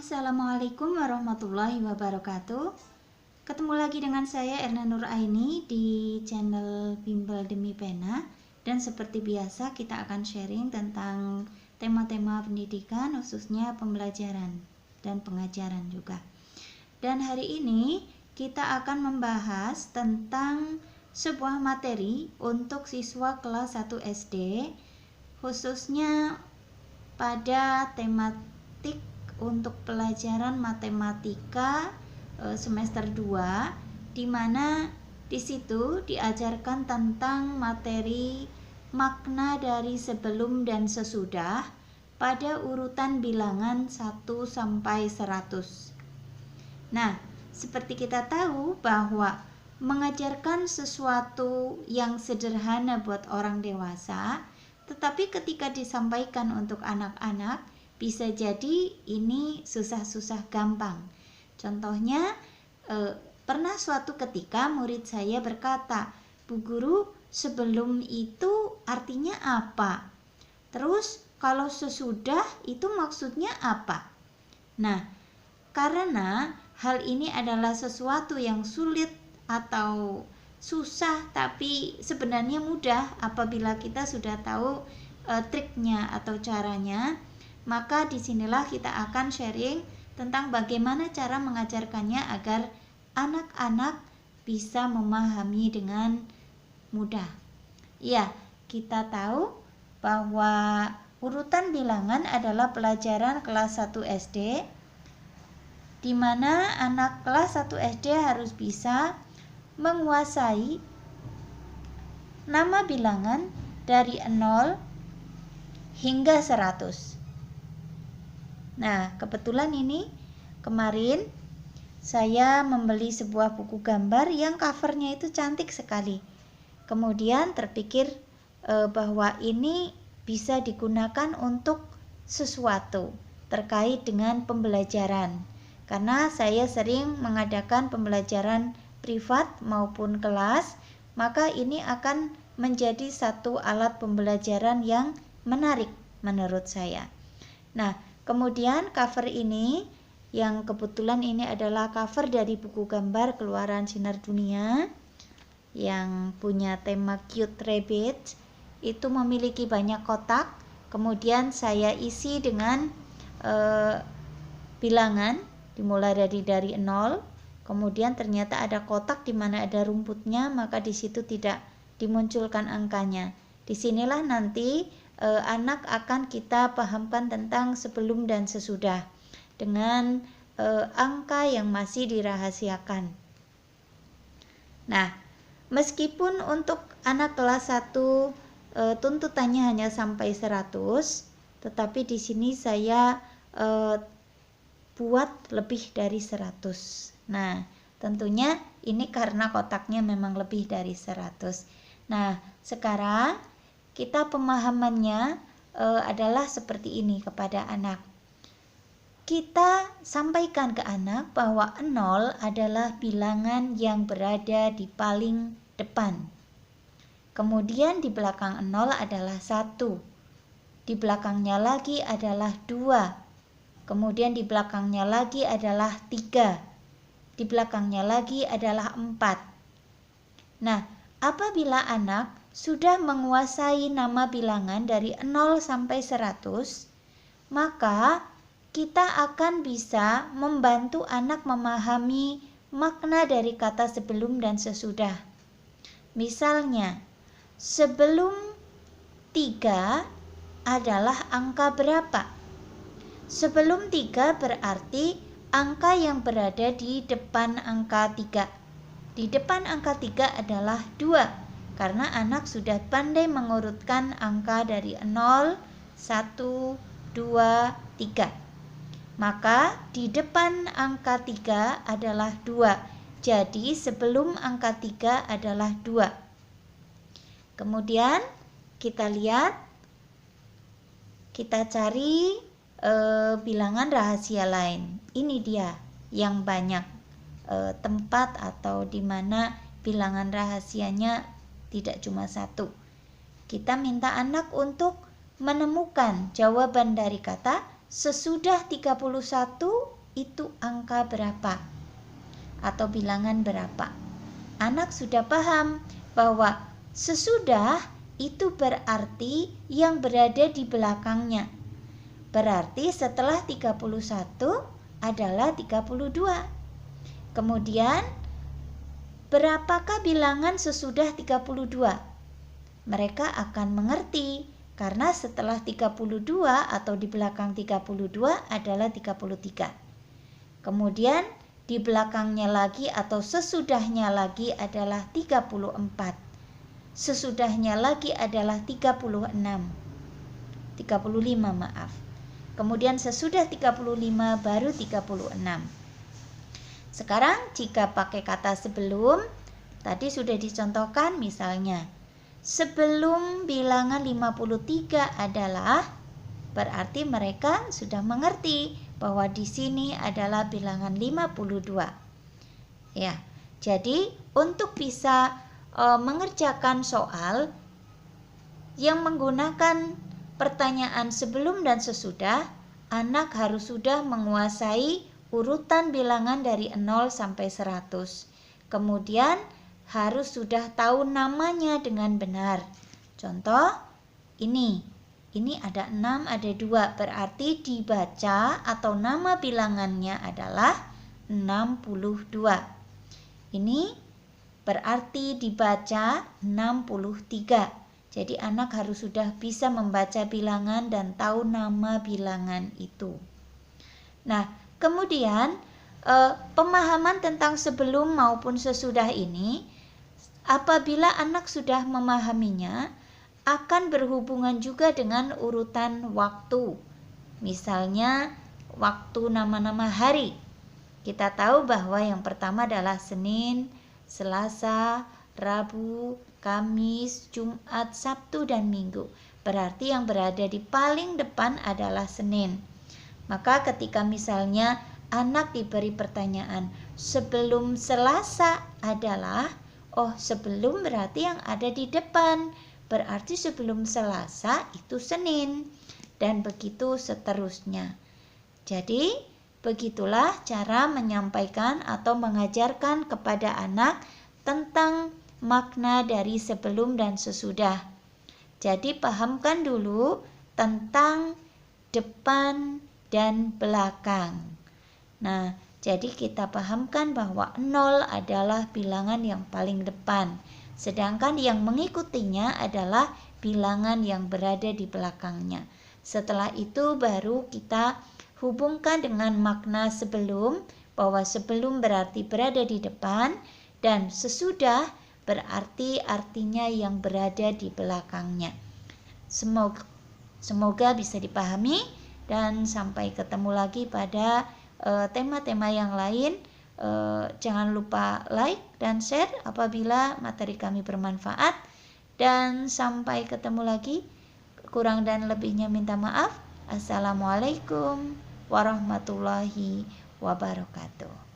Assalamualaikum warahmatullahi wabarakatuh. Ketemu lagi dengan saya Erna Nuraini di channel Bimbel Demi Pena. Dan seperti biasa kita akan sharing tentang tema-tema pendidikan, khususnya pembelajaran dan pengajaran juga. Dan hari ini kita akan membahas tentang sebuah materi untuk siswa kelas 1 SD, khususnya pada tematik untuk pelajaran matematika semester 2, di mana di situ diajarkan tentang materi makna dari sebelum dan sesudah pada urutan bilangan 1 sampai 100. Nah, seperti kita tahu bahwa mengajarkan sesuatu yang sederhana buat orang dewasa, tetapi ketika disampaikan untuk anak-anak, bisa jadi ini susah-susah gampang. Contohnya, pernah suatu ketika murid saya berkata, "Bu Guru, sebelum itu artinya apa? Terus kalau sesudah itu maksudnya apa?" Nah, karena hal ini adalah sesuatu yang sulit atau susah, tapi sebenarnya mudah apabila kita sudah tahu triknya atau caranya, maka disinilah kita akan sharing tentang bagaimana cara mengajarkannya agar anak-anak bisa memahami dengan mudah. Ya, kita tahu bahwa urutan bilangan adalah pelajaran kelas 1 SD, di mana anak kelas 1 SD harus bisa menguasai nama bilangan dari 0 hingga 100. Nah, kebetulan ini kemarin saya membeli sebuah buku gambar yang covernya itu cantik sekali. Kemudian terpikir bahwa ini bisa digunakan untuk sesuatu terkait dengan pembelajaran. Karena saya sering mengadakan pembelajaran privat maupun kelas, maka ini akan menjadi satu alat pembelajaran yang menarik menurut saya. Nah, kemudian cover ini, yang kebetulan ini adalah cover dari buku gambar keluaran Sinar Dunia yang punya tema Cute Rabbit, itu memiliki banyak kotak. Kemudian saya isi dengan bilangan dimulai dari 0. Kemudian ternyata ada kotak di mana ada rumputnya, maka di situ tidak dimunculkan angkanya. Disinilah nanti anak akan kita pahamkan tentang sebelum dan sesudah dengan angka yang masih dirahasiakan. Nah, meskipun untuk anak kelas 1 tuntutannya hanya sampai 100, tetapi di sini saya buat lebih dari 100. Nah, tentunya ini karena kotaknya memang lebih dari 100. Nah, sekarang kita pemahamannya adalah seperti ini kepada anak. Kita sampaikan ke anak bahwa 0 adalah bilangan yang berada di paling depan. Kemudian di belakang 0 adalah 1. Di belakangnya lagi adalah 2. Kemudian di belakangnya lagi adalah 3. Di belakangnya lagi adalah 4. Nah, apabila anak sudah menguasai nama bilangan dari 0 sampai 100, maka kita akan bisa membantu anak memahami makna dari kata sebelum dan sesudah. Misalnya, sebelum 3 adalah angka berapa? Sebelum 3 berarti angka yang berada di depan angka 3. Di depan angka 3 adalah 2, karena anak sudah pandai mengurutkan angka dari 0, 1, 2, 3. Maka di depan angka 3 adalah 2. Jadi sebelum angka 3 adalah 2. Kemudian kita lihat, kita cari bilangan rahasia lain. Ini dia yang banyak tempat atau di mana bilangan rahasianya tidak cuma 1. Kita minta anak untuk menemukan jawaban dari kata sesudah 31 itu angka berapa atau bilangan berapa. Anak sudah paham bahwa sesudah itu berarti yang berada di belakangnya. Berarti setelah 31 adalah 32. Kemudian berapakah bilangan sesudah 32? Mereka akan mengerti karena setelah 32 atau di belakang 32 adalah 33. Kemudian di belakangnya lagi atau sesudahnya lagi adalah 34. Sesudahnya lagi adalah 35 maaf. Kemudian sesudah 35 baru 36. Sekarang jika pakai kata sebelum, tadi sudah dicontohkan misalnya sebelum bilangan 53 adalah, berarti mereka sudah mengerti bahwa di sini adalah bilangan 52. Ya, jadi untuk bisa mengerjakan soal yang menggunakan pertanyaan sebelum dan sesudah, anak harus sudah menguasai urutan bilangan dari 0 sampai 100. Kemudian harus sudah tahu namanya dengan benar. Contoh, ini ada 6, ada 2, berarti dibaca atau nama bilangannya adalah 62. Ini berarti dibaca 63. Jadi anak harus sudah bisa membaca bilangan dan tahu nama bilangan itu. Nah, kemudian pemahaman tentang sebelum maupun sesudah ini, apabila anak sudah memahaminya, akan berhubungan juga dengan urutan waktu. Misalnya waktu nama-nama hari. Kita tahu bahwa yang pertama adalah Senin, Selasa, Rabu, Kamis, Jumat, Sabtu, dan Minggu. Berarti yang berada di paling depan adalah Senin. Maka ketika misalnya anak diberi pertanyaan sebelum Selasa adalah, sebelum berarti yang ada di depan, berarti sebelum Selasa itu Senin, dan begitu seterusnya. Jadi begitulah cara menyampaikan atau mengajarkan kepada anak tentang makna dari sebelum dan sesudah. Jadi pahamkan dulu tentang depan dan belakang. Nah, jadi kita pahamkan bahwa 0 adalah bilangan yang paling depan, sedangkan yang mengikutinya adalah bilangan yang berada di belakangnya. Setelah itu baru kita hubungkan dengan makna sebelum, bahwa sebelum berarti berada di depan dan sesudah berarti artinya yang berada di belakangnya. Semoga bisa dipahami, dan sampai ketemu lagi pada tema-tema yang lain. Jangan lupa like dan share apabila materi kami bermanfaat, dan sampai ketemu lagi. Kurang dan lebihnya minta maaf. Assalamualaikum warahmatullahi wabarakatuh.